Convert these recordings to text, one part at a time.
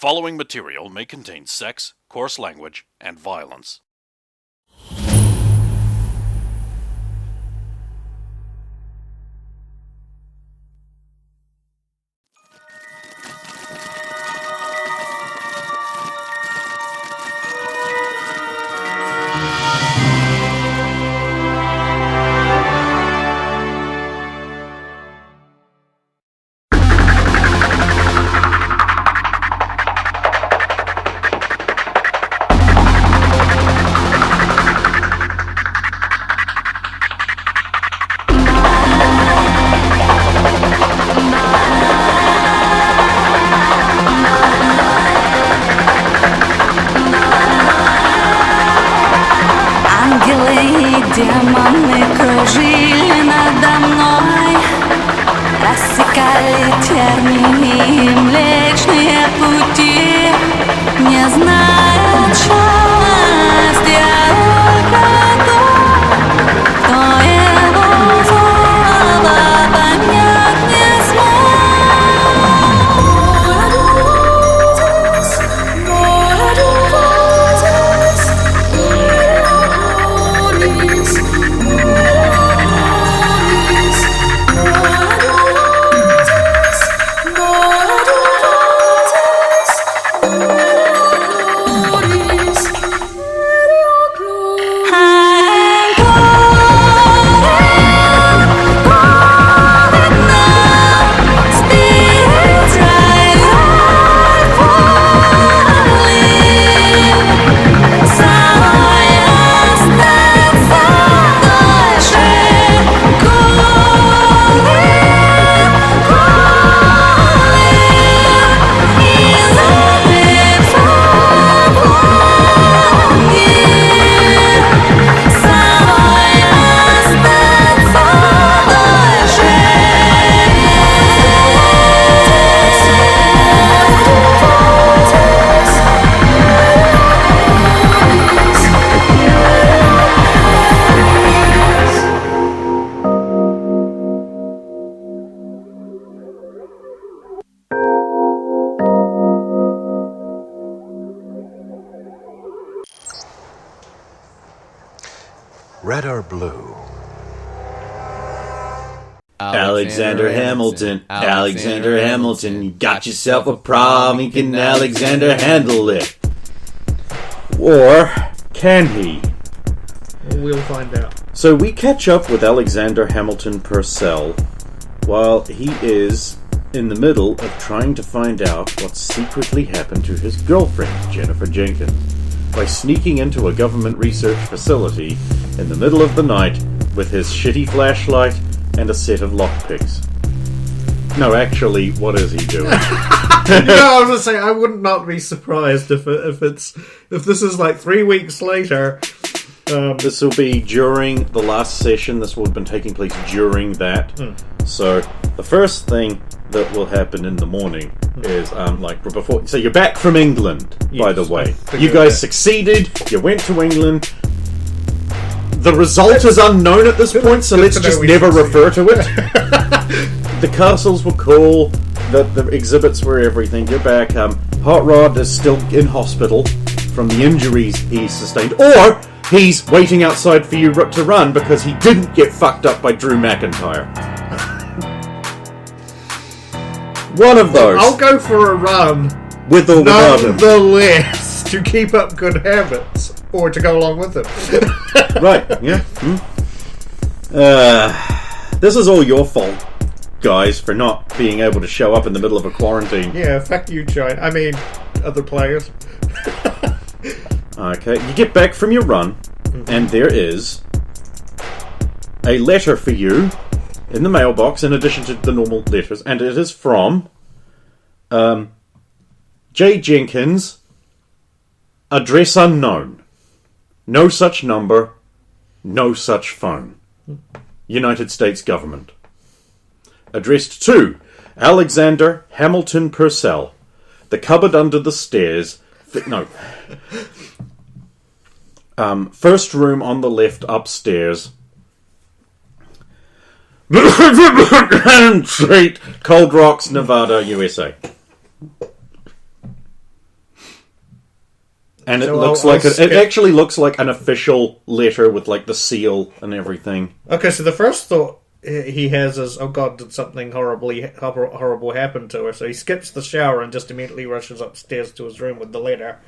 following material may contain sex, coarse language, and violence. Демоны кружили надо мной, рассекали тернии и млечные пути, не знают счастья только тот, кто его злого понять не смог. Red or blue? Alexander Hamilton, Alexander Hamilton, you got yourself a problem, can Alexander handle it? Or can he? We'll find out. So we catch up with Alexander Hamilton Purcell while he is in the middle of trying to find out what secretly happened to his girlfriend, Jennifer Jenkins, by sneaking into a government research facility in the middle of the night with his shitty flashlight and a set of lockpicks. No, actually, what is he doing? I was going to say, I would not be surprised if this is like 3 weeks later. This will be during the last session. This will have been taking place during that. So the first thing that will happen in the morning is before. So you're back from England, by the way. You guys succeeded. You went to England. The result is unknown at this point, so let's just never refer to it. The castles were cool. The exhibits were everything. You're back. Hot Rod is still in hospital from the injuries he sustained, or he's waiting outside for you to run because he didn't get fucked up by Drew McIntyre. One of those. I'll go for a run. With or without him. Nonetheless, to keep up good habits. Or to go along with him. Right, yeah. This is all your fault, guys, for not being able to show up in the middle of a quarantine. Yeah, fuck you, Giant. I mean, other players. Okay, you get back from your run, and there is a letter for you in the mailbox, in addition to the normal letters, and it is from J. Jenkins, address unknown. No such number, no such phone. United States Government. Addressed to Alexander Hamilton Purcell, the cupboard under the stairs. First room on the left upstairs. Street, Cold Rocks, Nevada, USA. And it So looks I'll like it skip- actually looks like an official letter with like the seal and everything. Okay, so the first thought he has is, oh god, did something horrible happen to her? So he skips the shower and just immediately rushes upstairs to his room with the letter.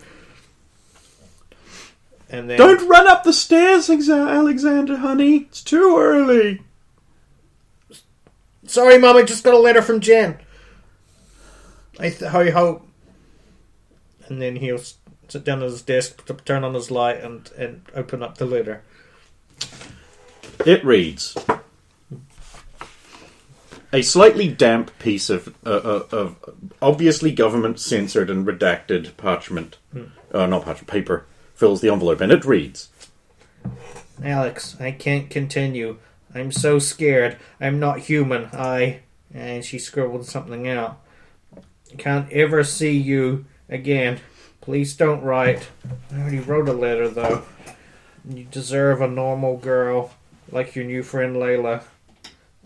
And then... Don't run up the stairs, Alexander, honey. It's too early. Sorry, Mum, I just got a letter from Jen. I hope. And then he'll sit down at his desk, turn on his light, and open up the letter. It reads: a slightly damp piece of obviously government censored and redacted parchment, not parchment, paper, fills the envelope, and it reads: Alex, I can't continue. I'm so scared. I'm not human. And she scribbled something out. Can't ever see you again. Please don't write. I already wrote a letter, though. You deserve a normal girl, like your new friend Layla.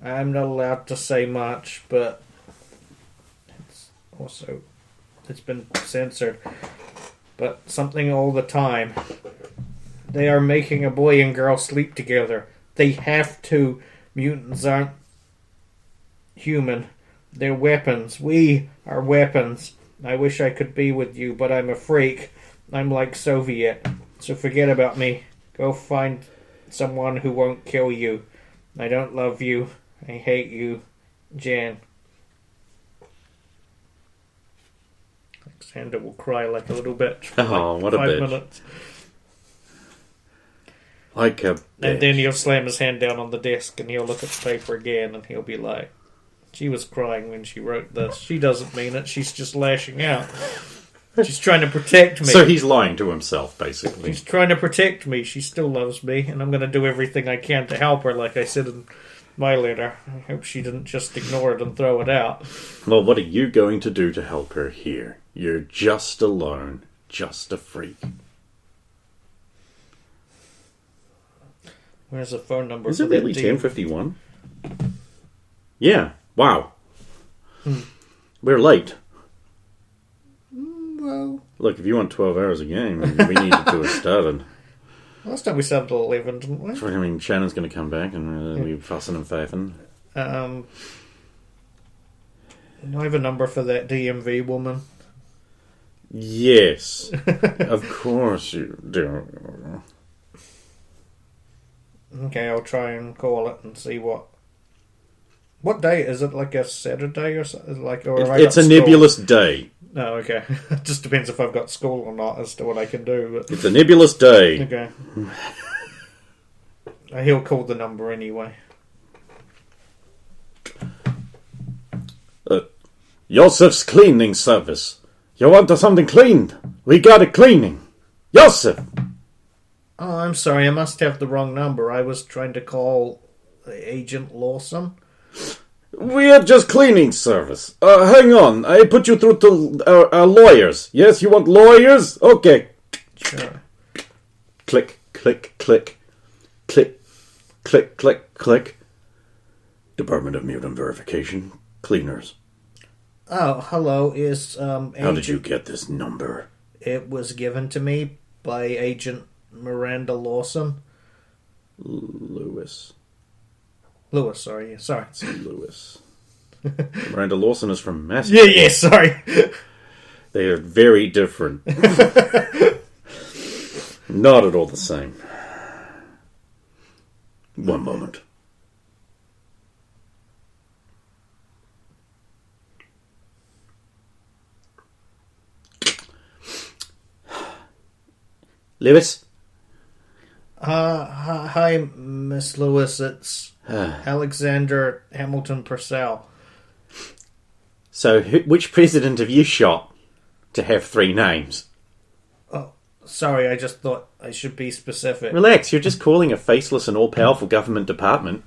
I'm not allowed to say much, but it's been censored. But something all the time. They are making a boy and girl sleep together. They have to. Mutants aren't human. They're weapons. We are weapons. I wish I could be with you, but I'm a freak. I'm like Soviet. So forget about me. Go find someone who won't kill you. I don't love you. I hate you. Jan. Alexander will cry like a little bitch for what a 5 bitch. minutes. Like a And bitch. then he'll slam his hand down on the desk and he'll look at the paper again and he'll be like, she was crying when she wrote this. She doesn't mean it. She's just lashing out. She's trying to protect me. So he's lying to himself, basically. She's trying to protect me. She still loves me, and I'm going to do everything I can to help her, like I said in my letter. I hope she didn't just ignore it and throw it out. Well, what are you going to do to help her here? You're just alone. Just a freak. Where's the phone number? Is for it that really deal? 10:51? Yeah. Wow. We're late. Well, Look, if you want 12 hours a game, we need to do a started. last time we started at 11, didn't we? I mean, Shannon's going to come back and we're fussing and faffing. Do I have a number for that DMV woman? Yes. Of course you do. Okay, I'll try and call it and see what day is it? Like a Saturday or something? Or have I It's got a school? nebulous day. Oh, okay. It just depends if I've got school or not as to what I can do. But It's a nebulous day. okay. He'll call the number anyway. Yosef's cleaning service. You want something cleaned? We got it cleaning. Yosef! Oh, I'm sorry. I must have the wrong number. I was trying to call Agent Lawson. We are just cleaning service. Hang on. I put you through to our lawyers. Yes, you want lawyers? Okay. Sure. Click, click, click. Click, click, click, click. Department of Mutant Verification. Cleaners. Oh, hello. Is How did you get this number? It was given to me by Agent Miranda Lawson. Lewis. Lewis, sorry. It's Lewis. Miranda Lawson is from Massachusetts. Yeah, sorry. They are very different. Not at all the same. One moment. Lewis? Hi, Miss Lewis. It's Alexander Hamilton Purcell. So, which president have you shot to have 3 names? Oh, sorry. I just thought I should be specific. Relax, you're just calling a faceless and all-powerful government department.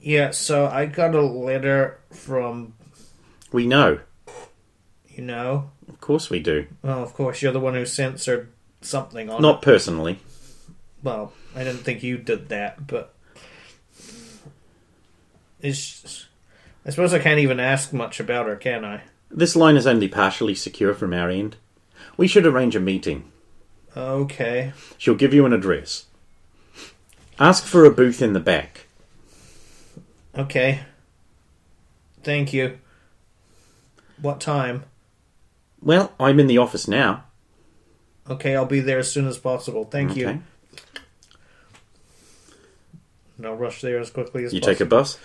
Yeah, so I got a letter from, We know. you know... Of course we do. Well, of course, you're the one who censored something on Not it. personally. Well, I didn't think you did that, but... I suppose I can't even ask much about her, can I? This line is only partially secure from our end. We should arrange a meeting. Okay. She'll give you an address. Ask for a booth in the back. Okay. Thank you. What time? Well, I'm in the office now. Okay, I'll be there as soon as possible. Thank you. Okay. And I'll rush there as quickly as You possible. take a bus.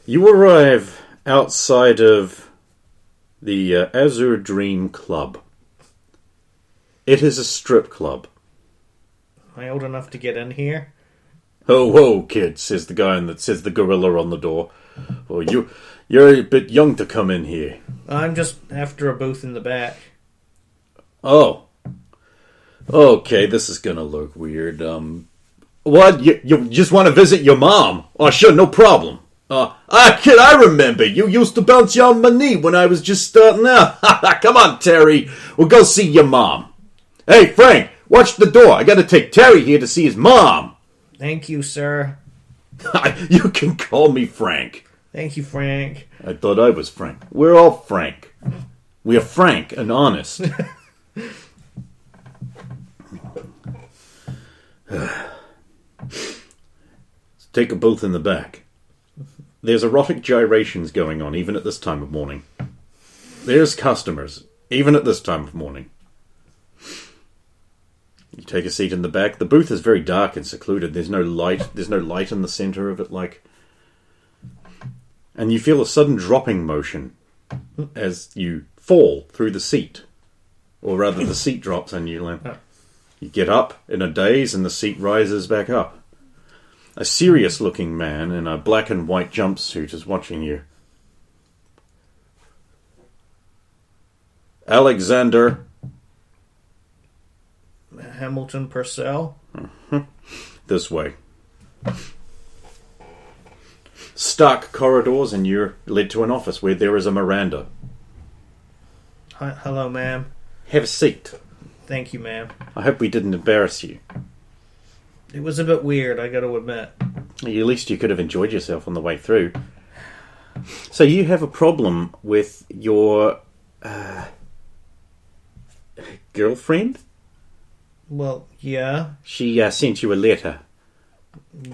You arrive outside of the Azure Dream Club. It is a strip club. Am I old enough to get in here? "Oh, whoa, kid," says the guy, and says the gorilla on the door. "Oh, you're a bit young to come in here." I'm just after a booth in the back. Oh. Okay, this is gonna look weird. What? You just want to visit your mom? Oh, sure, no problem. Kid, I remember. You used to bounce you on my knee when I was just starting out. Come on, Terry. We'll go see your mom. Hey, Frank, watch the door. I gotta take Terry here to see his mom. Thank you, sir. You can call me Frank. Thank you, Frank. I thought I was Frank. We're all Frank. We are frank and honest. Take a booth in the back. There's erotic gyrations going on even at this time of morning. There's customers even at this time of morning. You take a seat in the back. The booth is very dark and secluded. There's no light. There's no light in the center of it, and you feel a sudden dropping motion as you fall through the seat, or rather, the seat drops and you get up in a daze, and the seat rises back up. A serious-looking man in a black and white jumpsuit is watching you. Alexander. Hamilton Purcell. This way. Stark corridors, and you're led to an office where there is a Miranda. Hi, hello, ma'am. Have a seat. Thank you, ma'am. I hope we didn't embarrass you. It was a bit weird, I gotta admit. At least you could have enjoyed yourself on the way through. So you have a problem with your girlfriend? Well, yeah. She sent you a letter.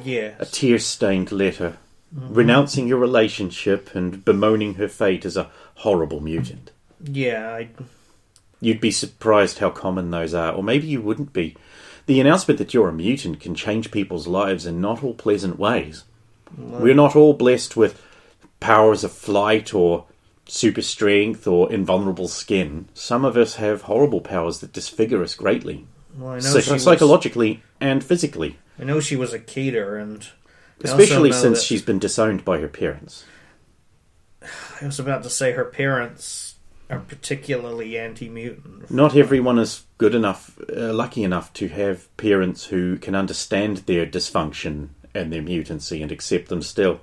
Yes. A tear-stained letter. Renouncing your relationship and bemoaning her fate as a horrible mutant. Yeah, You'd be surprised how common those are, or maybe you wouldn't be. The announcement that you're a mutant can change people's lives in not all pleasant ways. We're not all blessed with powers of flight or super strength or invulnerable skin. Some of us have horrible powers that disfigure us greatly. well, I know Psychologically and physically. I know she was a cater, and Especially since she's been disowned by her parents. I was about to say her parents are particularly anti-mutant. Not everyone is good enough, lucky enough to have parents who can understand their dysfunction and their mutancy and accept them still.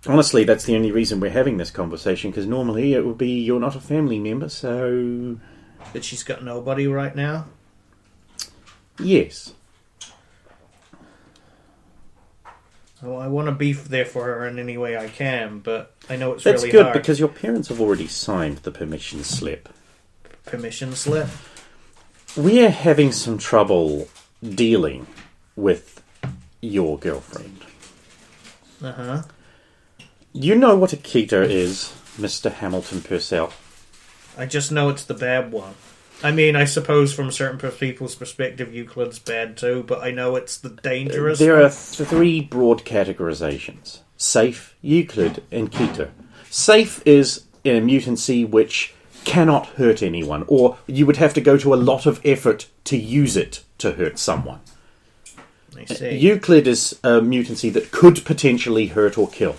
Honestly, that's the only reason we're having this conversation, because normally it would be you're not a family member, so... But she's got nobody right now? Yes. Well, I want to be there for her in any way I can, but I know it's That's really good, hard. because your parents have already signed the permission slip. Permission slip? We're having some trouble dealing with your girlfriend. Uh-huh. You know what a keter is, Mr. Hamilton Purcell? I just know it's the bad one. I mean, I suppose from certain people's perspective, Euclid's bad too, but I know it's the dangerous There one. are three broad categorizations. Safe, Euclid, and keter. Safe is a mutancy which cannot hurt anyone, or you would have to go to a lot of effort to use it to hurt someone. I see. Euclid is a mutancy that could potentially hurt or kill.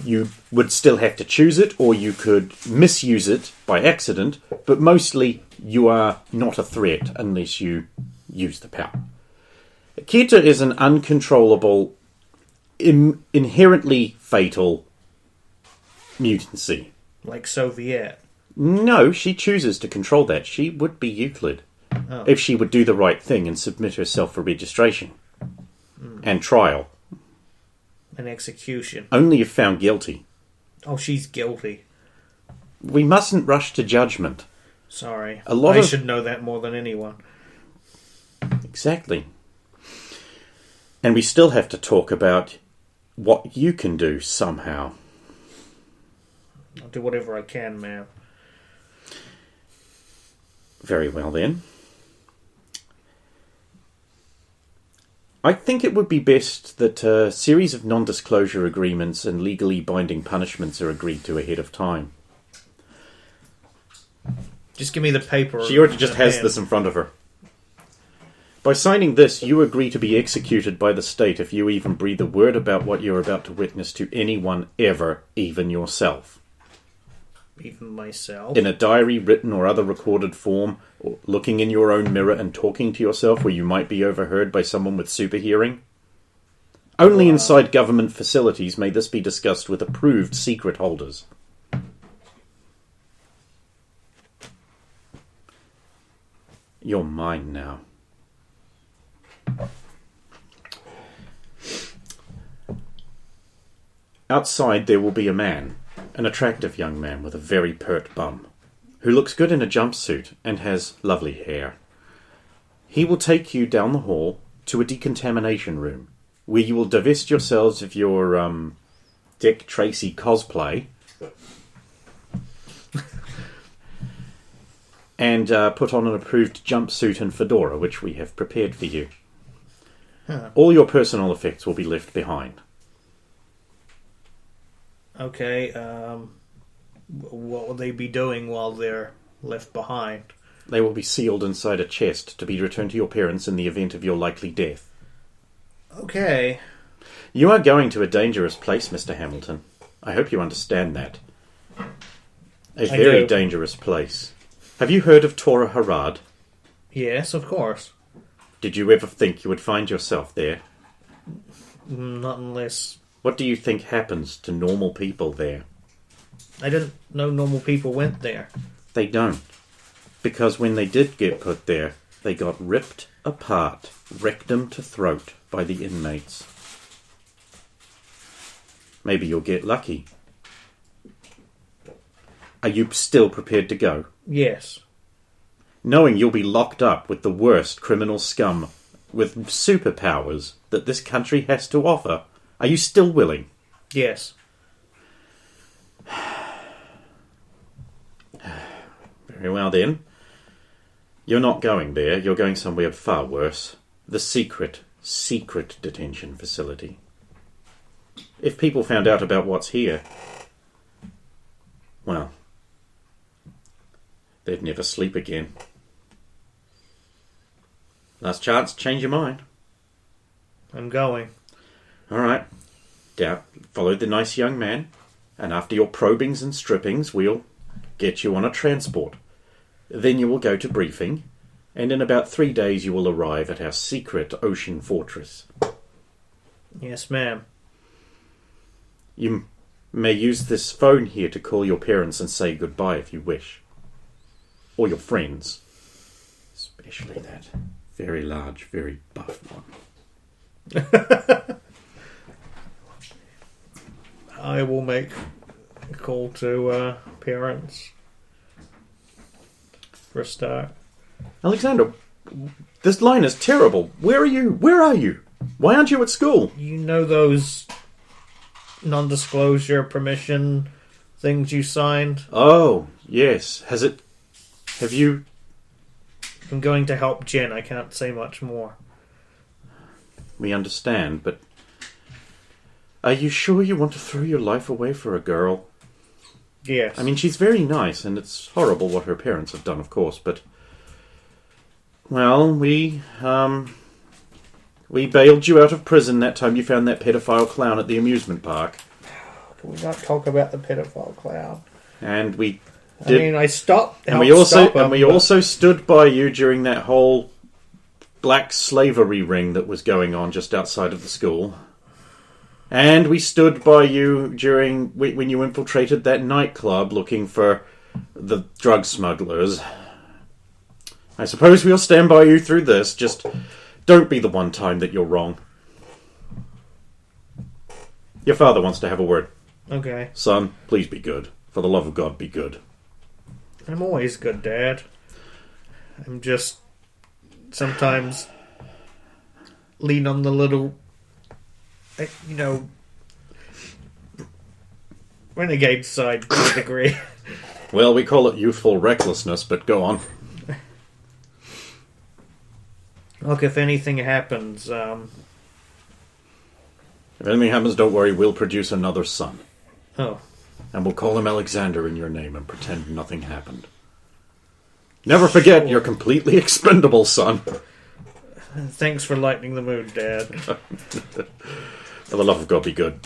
You would still have to choose it, or you could misuse it by accident, but mostly you are not a threat unless you use the power. Keter is an uncontrollable, inherently fatal mutancy. Like Soviet. No, she chooses to control that. She would be Euclid if she would do the right thing and submit herself for registration and trial. An execution. Only if found guilty. Oh, she's guilty. We mustn't rush to judgment. Sorry. I should know that more than anyone. Exactly. And we still have to talk about what you can do somehow. I'll do whatever I can, ma'am. Very well, then. I think it would be best that a series of non-disclosure agreements and legally binding punishments are agreed to ahead of time. Just give me the paper. She already just has this in front of her. By signing this, you agree to be executed by the state if you even breathe a word about what you're about to witness to anyone ever, even yourself. Even myself? In a diary, written or other recorded form, or looking in your own mirror and talking to yourself where you might be overheard by someone with super hearing. Only inside government facilities may this be discussed with approved secret holders. You're mine now. Outside there will be a man, an attractive young man with a very pert bum, who looks good in a jumpsuit and has lovely hair. He will take you down the hall to a decontamination room, where you will divest yourselves of your, Dick Tracy cosplay, and put on an approved jumpsuit and fedora, which we have prepared for you. Huh. All your personal effects will be left behind. Okay, what will they be doing while they're left behind? They will be sealed inside a chest to be returned to your parents in the event of your likely death. Okay. You are going to a dangerous place, Mr. Hamilton. I hope you understand that. A very dangerous place. Have you heard of Tora Harad? Yes, of course. Did you ever think you would find yourself there? Not unless... What do you think happens to normal people there? I didn't know normal people went there. They don't. Because when they did get put there, they got ripped apart, rectum to throat, by the inmates. Maybe you'll get lucky. Are you still prepared to go? Yes. Knowing you'll be locked up with the worst criminal scum with superpowers that this country has to offer, are you still willing? Yes. Very well then. You're not going there. You're going somewhere far worse. The secret detention facility. If people found out about what's here, well, they'd never sleep again. Last chance, change your mind. I'm going. All right. Follow the nice young man, and after your probings and strippings, we'll get you on a transport. Then you will go to briefing, and in about 3 days you will arrive at our secret ocean fortress. Yes, ma'am. You may use this phone here to call your parents and say goodbye if you wish. Or your friends. Especially that very large, very buff one. I will make a call to parents for a start. Alexander, this line is terrible. Where are you? Where are you? Why aren't you at school? You know those non-disclosure permission things you signed? Oh, yes. Have you... I'm going to help Jen. I can't say much more. We understand, but... Are you sure you want to throw your life away for a girl? Yes. I mean, she's very nice, and it's horrible what her parents have done, of course, but... Well, we bailed you out of prison that time you found that pedophile clown at the amusement park. Can we not talk about the pedophile clown? And we I mean, I stopped. And we also stood by you during that whole black slavery ring that was going on just outside of the school. And we stood by you during when you infiltrated that nightclub looking for the drug smugglers. I suppose we'll stand by you through this. Just don't be the one time that you're wrong. Your father wants to have a word. Okay. Son, please be good. For the love of God, be good. I'm always good, Dad. I'm just sometimes lean on the little, renegade side to a degree. Well, we call it youthful recklessness, but go on. Look, if anything happens, If anything happens, don't worry, we'll produce another son. Oh. And we'll call him Alexander in your name and pretend nothing happened. Never forget, you're completely expendable, son. Thanks for lightening the mood, Dad. For the love of God, be good.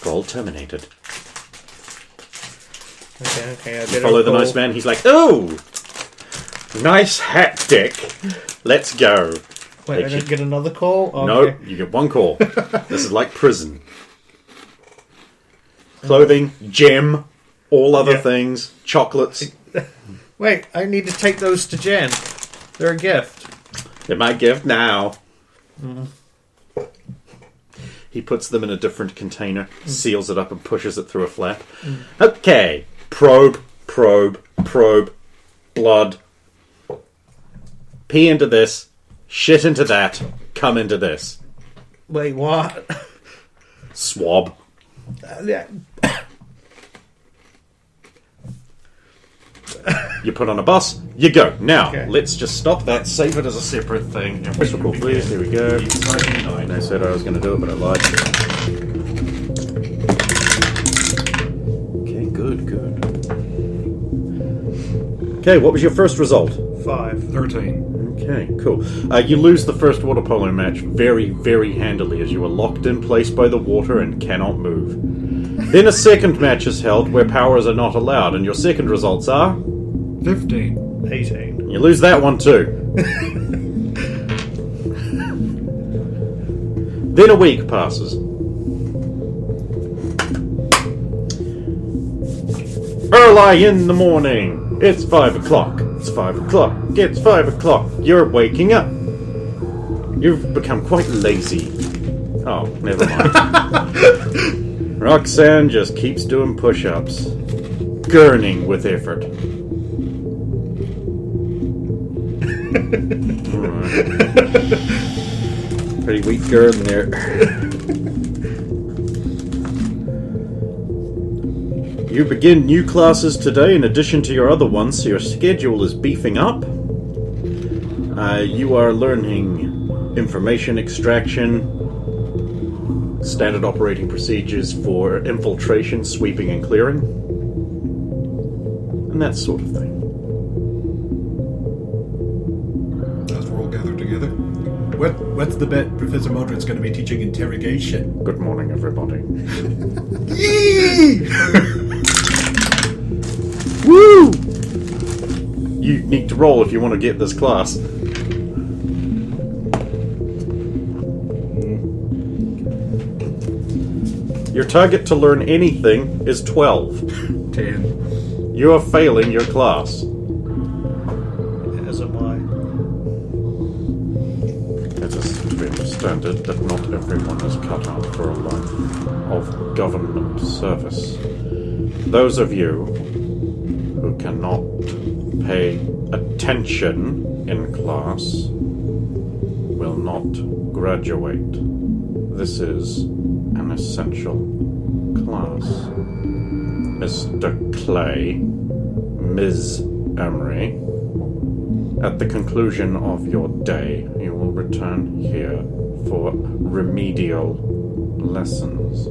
Call terminated. Okay, I did Follow the nice man, he's like, oh! Nice hat, Dick. Let's go. Wait, I didn't get another call? Okay. No, you get one call. This is like prison. Clothing, gem, all other things, chocolates. Wait, I need to take those to Jen. They're a gift. They're my gift now. He puts them in a different container, seals it up and pushes it through a flap. Okay. Probe. Blood. Pee into this. Shit into that. Come into this. Wait, what? Swab. Yeah. You put on a bus, you go. Now, Okay. let's just stop that, save it as a separate thing. And whistle call, please. Here we go. And I said I was going to do it, but I lied. Okay, good. Okay, what was your first result? 5. 13. Okay, cool. You lose the first water polo match very, very handily as you are locked in place by the water and cannot move. Then a second match is held where powers are not allowed, and your second results are... 15. 18. You lose that one too. Then a week passes. Early in the morning. It's 5 o'clock. It's 5 o'clock. It's 5 o'clock. You're waking up. You've become quite lazy. Oh, never mind. Roxanne just keeps doing push-ups. Gurning with effort. Pretty weak girl in there. You begin new classes today in addition to your other ones, so your schedule is beefing up. You are learning information extraction, standard operating procedures for infiltration, sweeping, and clearing, and that sort of thing. As we're all gathered together. What's the bet Professor Modred's going to be teaching interrogation? Good morning, everybody. Woo! You need to roll if you want to get this class. Your target to learn anything is 12. 10. You are failing your class. As am I. It is to be understood that not everyone is cut out for a life of government service. Those of you who cannot pay attention in class will not graduate. This is an essential class. Mr. Clay, Ms. Emery, at the conclusion of your day, you will return here for remedial lessons.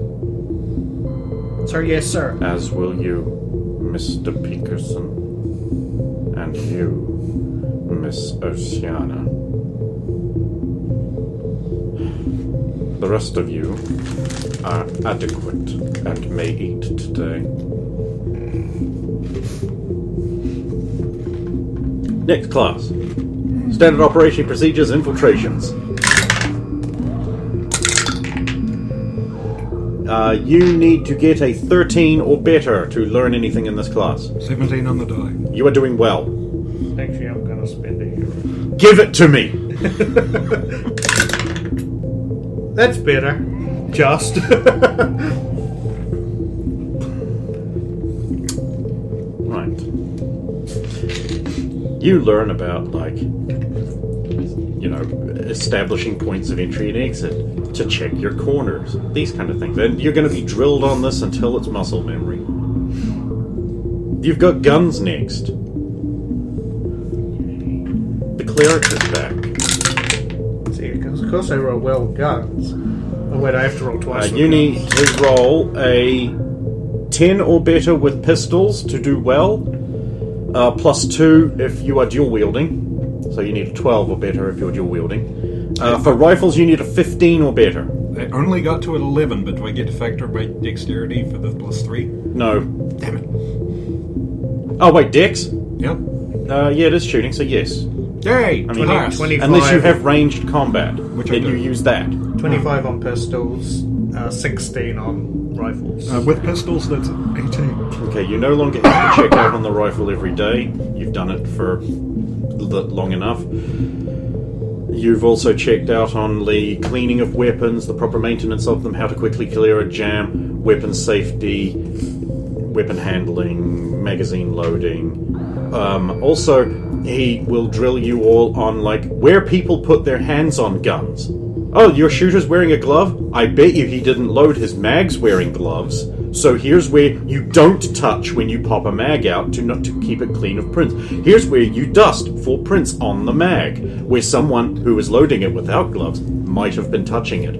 Sir, yes, sir. As will you, Mr. Peterson, and you, Miss Oceana. The rest of you are adequate and may eat today. Next class. Standard Operation Procedures Infiltrations. You need to get a 13 or better to learn anything in this class. 17 on the die. You are doing well. Actually, I'm going to spend a hero. Give it to me! That's better. Just. Right. mind. You learn about, like, establishing points of entry and exit, to check your corners, these kind of things. And you're going to be drilled on this until it's muscle memory. You've got guns next. The cleric is back. See, of course I roll well with guns. Oh wait, I have to roll twice. You need to roll a 10 or better with pistols to do well. Plus 2 if you are dual wielding. So you need a 12 or better if you're dual wielding. For rifles, you need a 15 or better. I only got to an 11, but do I get to factor my dexterity for the +3? No. Damn it. Oh, wait, dex? Yep. Yeah, it is shooting, so yes. Yay! I mean, 25. unless you have ranged combat, Which I then do. you use that. 25 on pistols, 16 on rifles. With pistols, that's 18. Okay, you no longer have to check out on the rifle every day. You've done it for long enough. You've also checked out on the cleaning of weapons, the proper maintenance of them, how to quickly clear a jam, weapon safety, weapon handling, magazine loading. Also, he will drill you all on, like, where people put their hands on guns. Oh, your shooter's wearing a glove? I bet you he didn't load his mags wearing gloves. So here's where you don't touch when you pop a mag out to keep it clean of prints. Here's where you dust for prints on the mag, where someone who is loading it without gloves might have been touching it.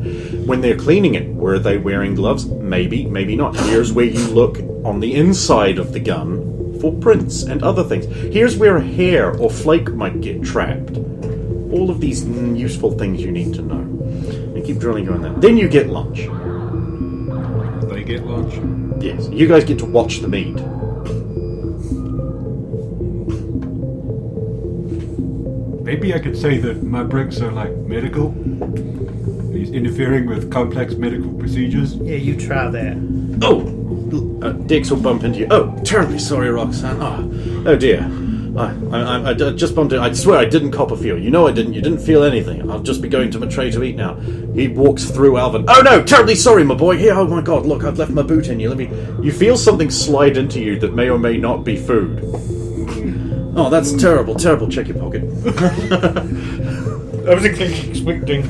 When they're cleaning it, were they wearing gloves? Maybe, maybe not. Here's where you look on the inside of the gun for prints and other things. Here's where a hair or flake might get trapped. All of these useful things you need to know. And keep drilling you on that. Then you get lunch. They get lunch. Yes, you guys get to watch them eat. Maybe I could say that my bricks are like medical. He's interfering with complex medical procedures. Yeah, you try that. Oh! Dex will bump into you. Oh, terribly sorry, Roxanne. Oh dear. I just bumped it. I swear I didn't cop a feel. You know I didn't. You didn't feel anything. I'll just be going to my tray to eat now. He walks through Alvin. Oh no! Terribly sorry, my boy. Here, oh my god, look, I've left my boot in you. You feel something slide into you that may or may not be food. Oh, that's terrible, terrible. Check your pocket. I was expecting.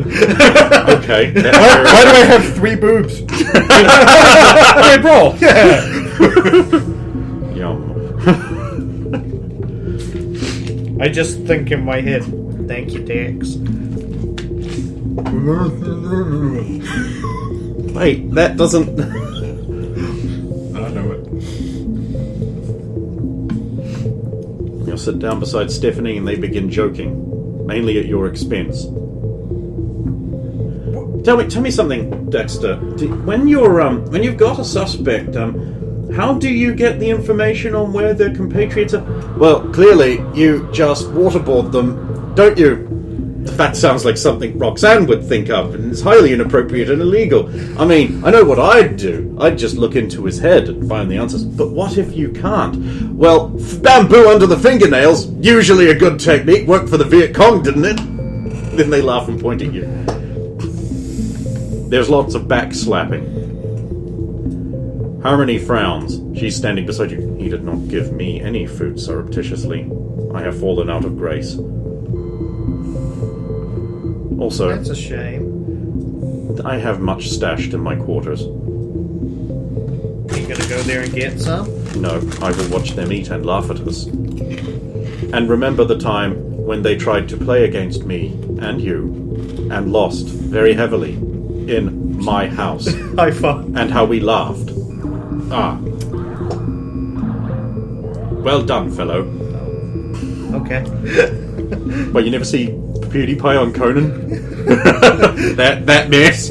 Okay. Why do I have 3 boobs? Okay, bro. Yeah. Yum. I just think in my head. Thank you, Dex. Wait, that doesn't. I know it. You'll sit down beside Stephanie and they begin joking, mainly at your expense. Tell me something, Dexter. When you've got a suspect, how do you get the information on where their compatriots are? Well, clearly you just waterboard them, don't you? That sounds like something Roxanne would think of, and it's highly inappropriate and illegal. I mean, I know what I'd do. I'd just look into his head and find the answers. But what if you can't? Well, bamboo under the fingernails, usually a good technique, worked for the Viet Cong, didn't it? Then they laugh and point at you. There's lots of backslapping. Harmony frowns. She's standing beside you. He did not give me any food surreptitiously. I have fallen out of grace. Also, That's a shame. I have much stashed in my quarters. You gonna go there and get some? No, I will watch them eat and laugh at us. And remember the time when they tried to play against me and you, and lost very heavily in my house, High five. and how we laughed. Ah. Well done, fellow. Okay. Well, you never see PewDiePie on Conan? that mess.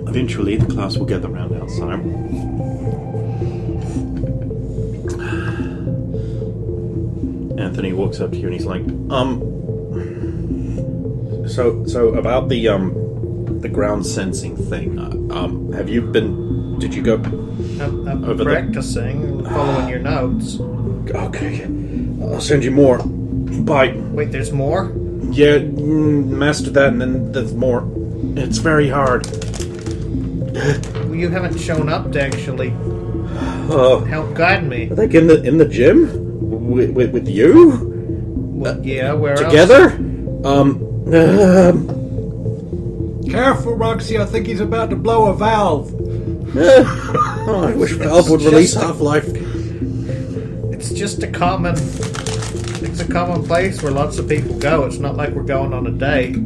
Eventually, the class will gather round outside. Anthony walks up to you and he's like, So about the ground sensing thing. Did you go? I'm Over practicing, following your notes. Okay, I'll send you more. Bye. Wait, there's more? Yeah, master that, and then there's more. It's very hard. Well, you haven't shown up to actually Oh, help guide me. like in the gym with you Well, yeah, where together. Careful, Roxy. I think he's about to blow a valve. Oh, I wish Valve would release Half-Life. else? It's just a common place where lots of people go. It's not like we're going on a date.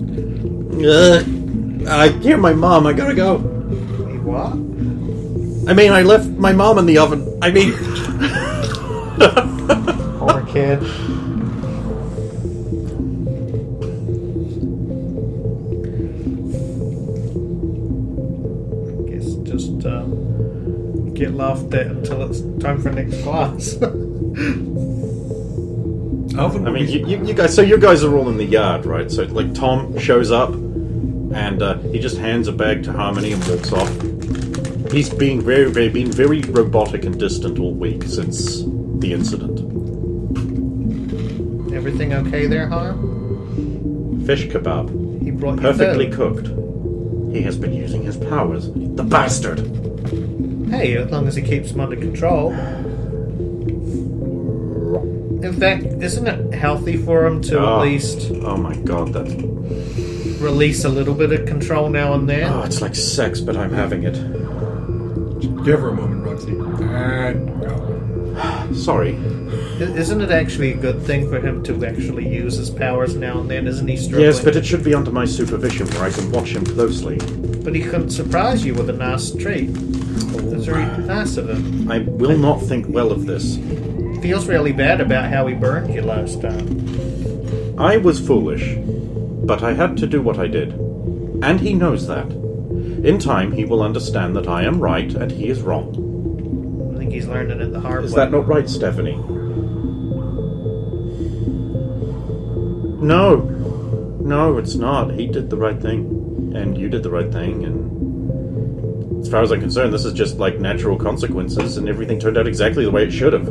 I hear my mom. I gotta go. Wait, what? I mean, I left my mom in the oven. I mean, Poor kid. Guess just get laughed at until it's time for next class. Alvin I will mean, be- you guys. So you guys are all in the yard, right? So like Tom shows up, and he just hands a bag to Harmony and walks off. He's been very robotic and distant all week since the incident. Everything okay there, Harm? Fish kebab, He brought you perfectly food. cooked. He has been using his powers. The bastard. Hey, as long as he keeps them under control. In fact, isn't it healthy for him to Oh. at least Oh my god, that's... release a little bit of control now and then? Oh, it's like sex, but I'm having it. Give her a moment, Roxy. And go. Sorry. Isn't it actually a good thing for him to actually use his powers now and then? Isn't he struggling? Yes, but it should be under my supervision where I can watch him closely. But he couldn't surprise you with a nice treat. That's very nice of him. I will not think well of this. Feels really bad about how he burned you last time. I was foolish, but I had to do what I did. And he knows that. In time, he will understand that I am right and he is wrong. I think he's learning it the hard Is way. that not right, Stephanie? No. No, it's not. He did the right thing. And you did the right thing. And as far as I'm concerned, this is just like natural consequences and everything turned out exactly the way it should have.